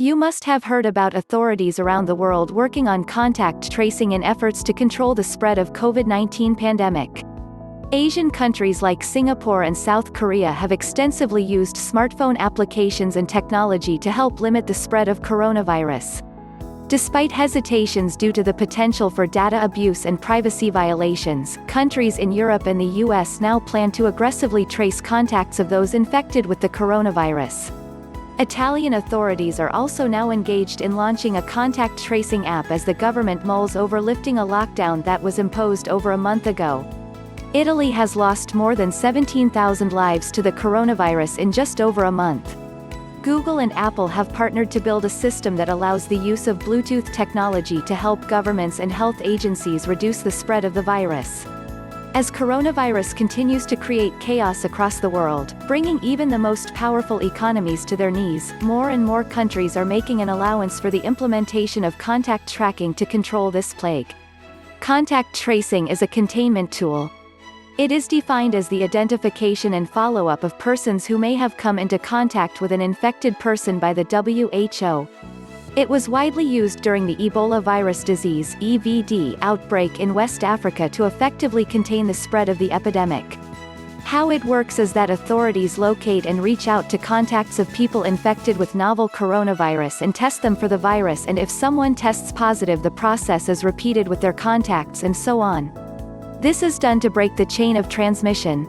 You must have heard about authorities around the world working on contact tracing in efforts to control the spread of COVID-19 pandemic. Asian countries like Singapore and South Korea have extensively used smartphone applications and technology to help limit the spread of coronavirus. Despite hesitations due to the potential for data abuse and privacy violations, countries in Europe and the US now plan to aggressively trace contacts of those infected with the coronavirus. Italian authorities are also now engaged in launching a contact tracing app as the government mulls over lifting a lockdown that was imposed over a month ago. Italy has lost more than 17,000 lives to the coronavirus in just over a month. Google and Apple have partnered to build a system that allows the use of Bluetooth technology to help governments and health agencies reduce the spread of the virus. As coronavirus continues to create chaos across the world, bringing even the most powerful economies to their knees, more and more countries are making an allowance for the implementation of contact tracking to control this plague. Contact tracing is a containment tool. It is defined as the identification and follow-up of persons who may have come into contact with an infected person by the WHO. It was widely used during the Ebola virus disease (EVD) outbreak in West Africa to effectively contain the spread of the epidemic. How it works is that authorities locate and reach out to contacts of people infected with novel coronavirus and test them for the virus, and if someone tests positive, the process is repeated with their contacts and so on. This is done to break the chain of transmission.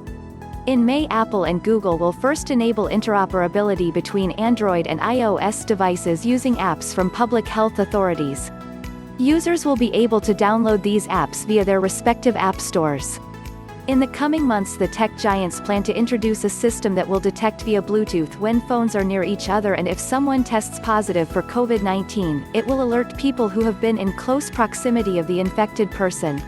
In May, Apple and Google will first enable interoperability between Android and iOS devices using apps from public health authorities. Users will be able to download these apps via their respective app stores. In the coming months, the tech giants plan to introduce a system that will detect via Bluetooth when phones are near each other, and if someone tests positive for COVID-19, it will alert people who have been in close proximity of the infected person.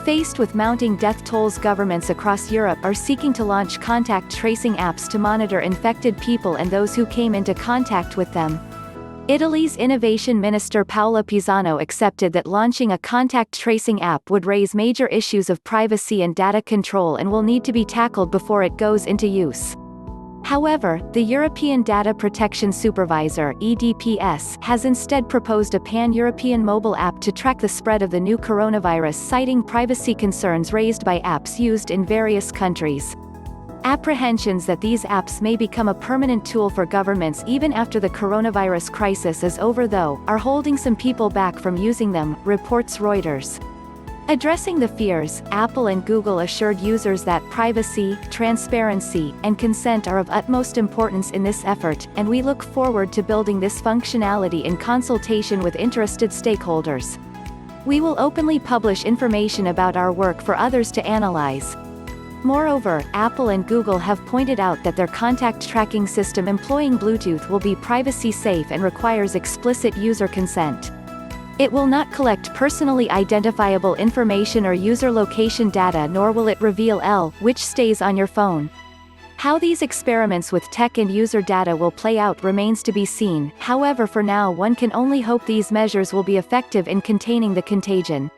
Faced with mounting death tolls, governments across Europe are seeking to launch contact tracing apps to monitor infected people and those who came into contact with them. Italy's Innovation Minister Paola Pisano accepted that launching a contact tracing app would raise major issues of privacy and data control and will need to be tackled before it goes into use. However, the European Data Protection Supervisor (EDPS) has instead proposed a pan-European mobile app to track the spread of the new coronavirus, citing privacy concerns raised by apps used in various countries. Apprehensions that these apps may become a permanent tool for governments even after the coronavirus crisis is over, though, are holding some people back from using them, reports Reuters. Addressing the fears, Apple and Google assured users that privacy, transparency, and consent are of utmost importance in this effort, and we look forward to building this functionality in consultation with interested stakeholders. We will openly publish information about our work for others to analyze. Moreover, Apple and Google have pointed out that their contact tracking system employing Bluetooth will be privacy safe and requires explicit user consent. It will not collect personally identifiable information or user location data, nor will it reveal which stays on your phone. How these experiments with tech and user data will play out remains to be seen. However, for now one can only hope these measures will be effective in containing the contagion.